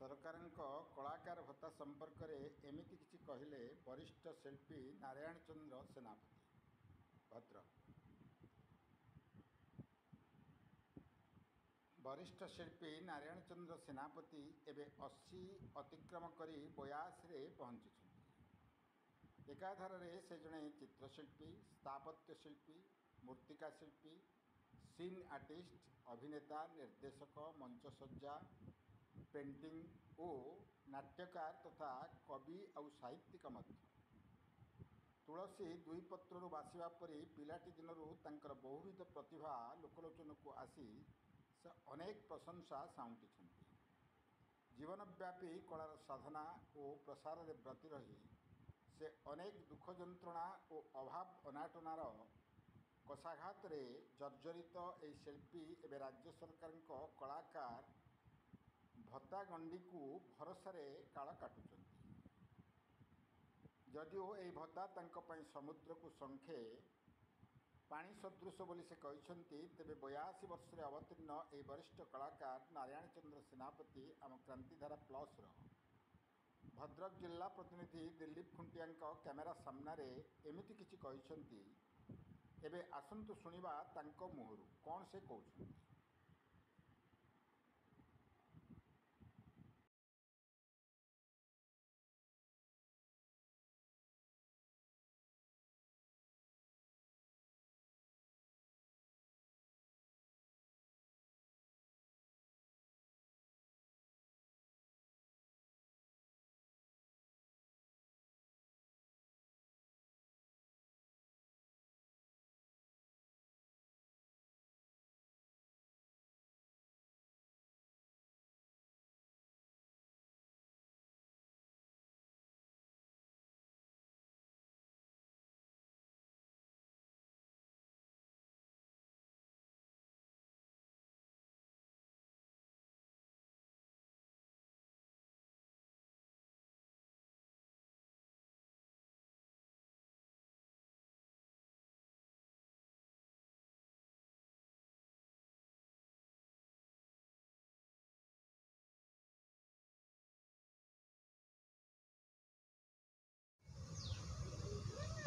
ସରକାରଙ୍କ କଳାକାର ଭତ୍ତା ସମ୍ପର୍କରେ ଏମିତି କିଛି କହିଲେ ବରିଷ୍ଠ ଶିଳ୍ପୀ ନାରାୟଣ ଚନ୍ଦ୍ର ସେନାପତି। ଭଦ୍ରକ। ବରିଷ୍ଠ ଶିଳ୍ପୀ ନାରାୟଣ ଚନ୍ଦ୍ର ସେନାପତି ଏବେ 80 ଅତିକ୍ରମ କରି 82ରେ ପହଞ୍ଚିଛନ୍ତି। ଏକାଧାରରେ ସେ ଜଣେ ଚିତ୍ରଶିଳ୍ପୀ, ସ୍ଥାପତ୍ୟ ଶିଳ୍ପୀ, ମୂର୍ତ୍ତିକା ଶିଳ୍ପୀ, ସିନ୍ ଆର୍ଟିଷ୍ଟ, ଅଭିନେତା, ନିର୍ଦ୍ଦେଶକ, ମଞ୍ଚସଜ୍ଜା, ପେଣ୍ଟିଂ ଓ ନାଟ୍ୟକାର ତଥା କବି ଆଉ ସାହିତ୍ୟିକ ମଧ୍ୟ। ତୁଳସୀ ଦୁଇ ପତ୍ରରୁ ବାସିବା ପରି ପିଲାଟି ଦିନରୁ ତାଙ୍କର ବହୁବିଧ ପ୍ରତିଭା ଲୋକଲୋଚନକୁ ଆସି ସେ ଅନେକ ପ୍ରଶଂସା ସାଉଁଟିଛନ୍ତି। ଜୀବନବ୍ୟାପୀ କଳାର ସାଧନା ଓ ପ୍ରସାରରେ ବ୍ରତୀ ରହି ସେ ଅନେକ ଦୁଃଖ ଯନ୍ତ୍ରଣା ଓ ଅଭାବ ଅନାଟନାର କଷାଘାତରେ ଜର୍ଜରିତ ଏହି ଶିଳ୍ପୀ ଏବେ ରାଜ୍ୟ ସରକାରଙ୍କ କଳାକାର ଭତ୍ତା ଗଣ୍ଡିକୁ ଭରସାରେ କାଳ କାଟୁଛନ୍ତି। ଯଦିଓ ଏହି ଭତ୍ତା ତାଙ୍କ ପାଇଁ ସମୁଦ୍ରକୁ ଶଙ୍ଖେ ପାଣି ସଦୃଶ ବୋଲି ସେ କହିଛନ୍ତି, ତେବେ 82 ବର୍ଷରେ ଅବତୀର୍ଣ୍ଣ ଏହି ବରିଷ୍ଠ କଳାକାର ନାରାୟଣ ଚନ୍ଦ୍ର ସେନାପତି ଆମ କ୍ରାନ୍ତିଧାରା ପ୍ଲସ୍ର ଭଦ୍ରକ ଜିଲ୍ଲା ପ୍ରତିନିଧି ଦିଲ୍ଲୀପ ଖୁଣ୍ଟିଆଙ୍କ କ୍ୟାମେରା ସାମ୍ନାରେ ଏମିତି କିଛି କହିଛନ୍ତି। ଏବେ ଆସନ୍ତୁ ଶୁଣିବା ତାଙ୍କ ମୁହଁରୁ କ'ଣ ସେ କହୁଛନ୍ତି।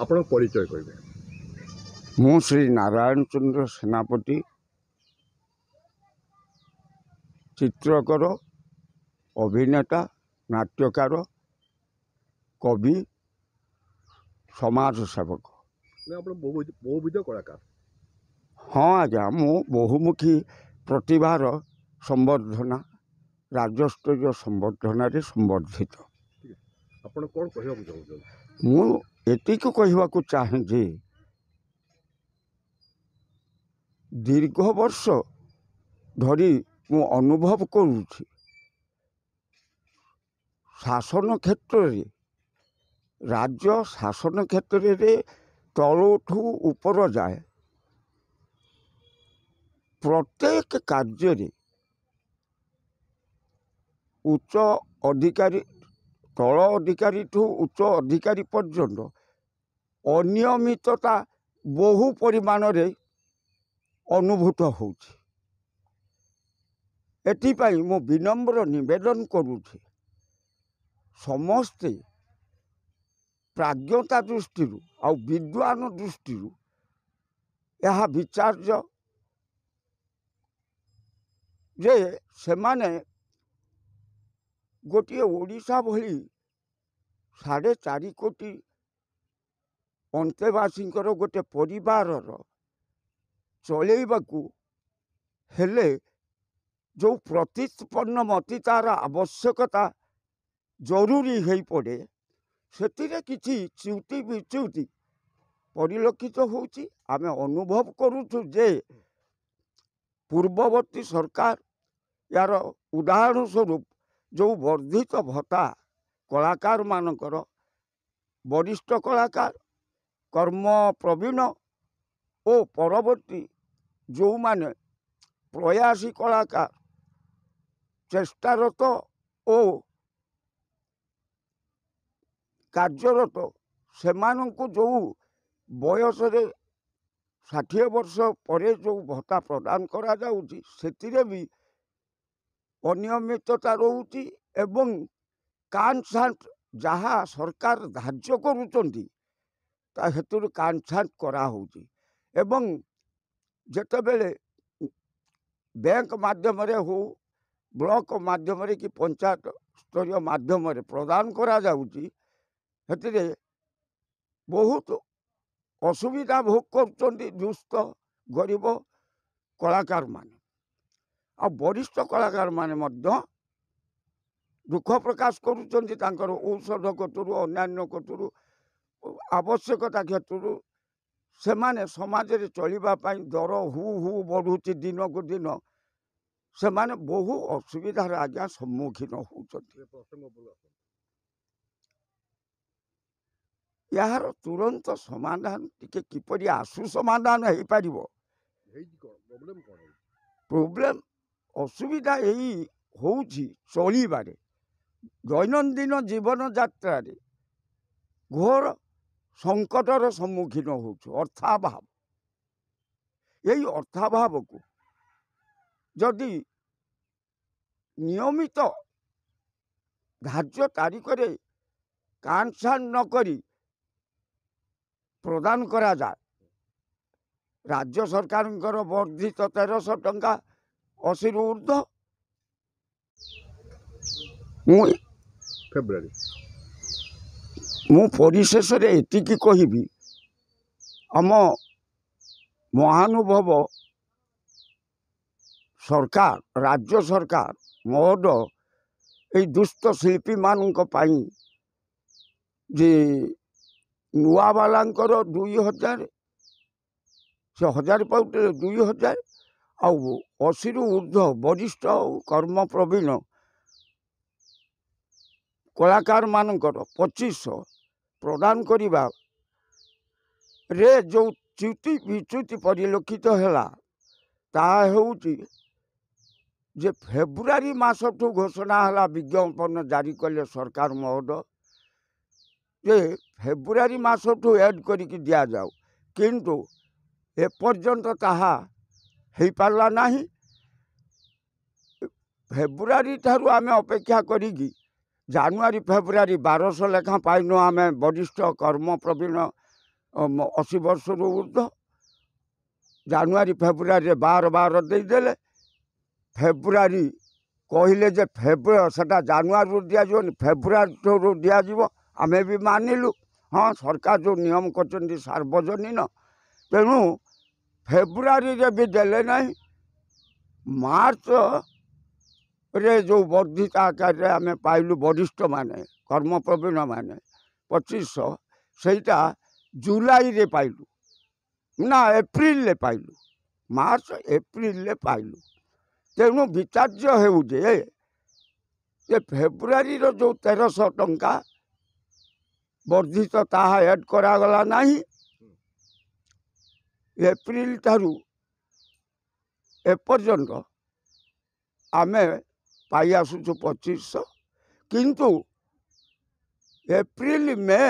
ଆପଣ ପରିଚୟ କହିବେ। ମୁଁ ଶ୍ରୀ ନାରାୟଣ ଚନ୍ଦ୍ର ସେନାପତି, ଚିତ୍ରକର, ଅଭିନେତା, ନାଟ୍ୟକାର, କବି, ସମାଜ ସେବକ। ଆପଣ ବହୁବିଧ କଳାକାର। ହଁ ଆଜ୍ଞା, ମୁଁ ବହୁମୁଖୀ ପ୍ରତିଭାର ସମ୍ବର୍ଦ୍ଧନା, ରାଜ୍ୟସ୍ତରୀୟ ସମ୍ବର୍ଦ୍ଧନାରେ ସମ୍ବର୍ଦ୍ଧିତ। ଆପଣ କ'ଣ କହିବାକୁ ଚାହୁଁଛନ୍ତି? ମୁଁ ଏତିକି କହିବାକୁ ଚାହେଁ ଯେ ଦୀର୍ଘ ବର୍ଷ ଧରି ମୁଁ ଅନୁଭବ କରୁଛି ଶାସନ କ୍ଷେତ୍ରରେ, ରାଜ୍ୟ ଶାସନ କ୍ଷେତ୍ରରେ ତଳଠୁ ଉପର ଯାଏ ପ୍ରତ୍ୟେକ କାର୍ଯ୍ୟରେ ଉଚ୍ଚ ଅଧିକାରୀ, ତଳ ଅଧିକାରୀଠୁ ଉଚ୍ଚ ଅଧିକାରୀ ପର୍ଯ୍ୟନ୍ତ ଅନିୟମିତତା ବହୁ ପରିମାଣରେ ଅନୁଭୂତ ହେଉଛି। ଏଥିପାଇଁ ମୁଁ ବିନମ୍ର ନିବେଦନ କରୁଛି, ସମସ୍ତେ ପ୍ରାଜ୍ଞତା ଦୃଷ୍ଟିରୁ ଆଉ ବିଦ୍ୱାନ ଦୃଷ୍ଟିରୁ ଏହା ବିଚାର୍ଯ୍ୟ ଯେ ସେମାନେ ଗୋଟିଏ ଓଡ଼ିଶା ଭଳି 4.5 କୋଟି ଅନ୍ତେବାସୀଙ୍କର ଗୋଟେ ପରିବାରର ଚଳେଇବାକୁ ହେଲେ ଯେଉଁ ପ୍ରତିପନ୍ନମତିତାର ଆବଶ୍ୟକତା ଜରୁରୀ ହୋଇପଡ଼େ, ସେଥିରେ କିଛି ଚ୍ୟୁତି ବିଚ୍ୟୁତି ପରିଲକ୍ଷିତ ହେଉଛି। ଆମେ ଅନୁଭବ କରୁଛୁ ଯେ ପୂର୍ବବର୍ତ୍ତୀ ସରକାର यार उदाहरण स्वरूप जो वर्धित भत्ता कलाकार मानकर वरिष्ठ कलाकार कर्म प्रवीण ओ परवर्ती जो माने प्रयासी कलाकार चेष्टारत ओ कार्यरत सेमानंकु जो बयस 60 वर्ष पर जो भत्ता प्रदान करा जाउची सेतिरे भी अनियमितता रोची एवं कानछाट जहाँ सरकार धार्य करुचंती ता हेतु कानछाट करा होची एवं जेतेबेले बैंक माध्यम हो ब्लॉक माध्यम कि पंचायत स्तरीय माध्यम प्रदान करा जाउची हेतिरे बहुत असुविधा भोग करुचंती दुष्ट गरीब कलाकार माने आ वरिष्ठ कलाकार माने मध्य दुख प्रकाश करुचंती तांकर औषध कतुरु अन्यान्य कतुरु आवश्यकता क्षेत्रु से माने समाज रे चलिबा पई दर हु हु बढ़ुची दिन को दिन से माने बहु असुविधार आज्ञा सम्मुखीन होउचंती यार तुरंत समाधान टिके किपरि आसु समाधान हेई पारिबो प्रोब्लेम असुविधा यही होउची चलिबारे दैनंदिन जीवन यात्रा रे घोर संकटर सम्मुखीन होउछु अर्थाभाव यही अर्थाभाव को जदि नियमित धार्य तारीख रे कानछान न करी प्रदान करा जाए राज्य सरकार वर्धित 1300 टंका 80 रु ऊर्ध्व फेब्रुआरी मु परिशेष रे एतिकी कहिबी आम महानुभव सरकार राज्य सरकार महोदय दुष्ट शिल्पी मानक पाई जे नुआ वालांकर 2000 से 1000 पाउटे 2000 आउ 80 रु ऊर्ध्व वरिष्ठ कर्म प्रवीण कलाकार मानकर 2500 प्रदान करिबा रे जो च्युति विच्युति परिलक्षित हैला ता हेउची जे फेब्रुआरी मास ठू घोषणा हैला विज्ञापन जारी कले सरकार महोदय जे फेब्रुआरी मास ठू एड करिकी दिया जाऊ किंतु एपर्यंत ताहा हेई पारला नाही फेब्रुआरी ठारू आमे अपेक्षा करिकी जानुआरी फेब्रुआरी 1200 लेखा पाइनु आमे वरिष्ठ कर्म प्रवीण 80 वर्ष रु ऊर्ध्व जानुआरी फेब्रुआरी 12 देदेले फेब्रुआरी कहले जे सेटा जानुआरी दिया फेब्रुआरी दिया आमे भी मानिलु हाँ सरकार जो नियम कर सार्वजनीन तेणु फेब्रुआरी रे भी देले नहीं मार्च रे जो वर्धित आकार रे आमे पाइलु वरिष्ठ माने कर्म प्रवीण माने 2500 सेटा जुलाई रे पाइलु ना एप्रिल ले पाइलु मार्च एप्रिल ले पाइलु तेणु विचार्य हेउजे जे फेब्रुआरी रो जो 1300 टंका वर्धित ताहा एड करागला नहीं एप्रिल ठारू एपर्यंत आमे पाई आसुचु 2500 किंतु एप्रिल मे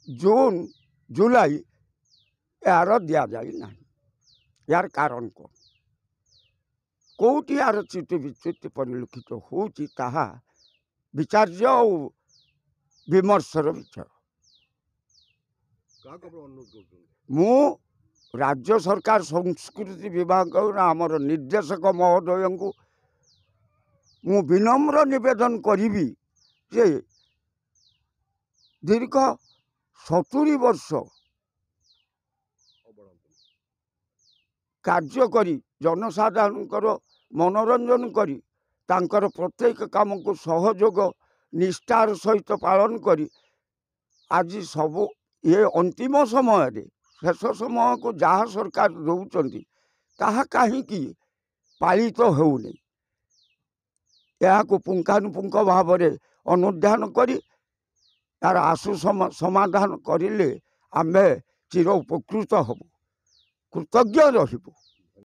जून जुलाई यार दिया जाए ना यार कारण कौन कौटी यार च्युति विच्युति परिलक्षित होउची ताहा विचार्य और विमर्शर विषय मु राज्य सरकार संस्कृति विभाग आमर निर्देशक महोदय को मु विनम्र निवेदन करी जे दीर्घ 70 वर्ष कार्य करी जनसाधारण मनोरंजन करी तांकर प्रत्येक काम को सहयोग निष्ठार सहित पालन करी आज सब ये अंतिम समय रे शेष समय को जहाँ सरकार दौरान ताहा कहीं ପାଳିତ ହେଉନି। ଏହାକୁ ପୁଙ୍ଖାନୁପୁଙ୍ଖ ଭାବରେ ଅନୁଧ୍ୟାନ କରି ତାର ଆଶୁ ସମାଧାନ କରିଲେ ଆମେ ଚିର ଉପକୃତ ହେବୁ, କୃତଜ୍ଞ ରହିବୁ।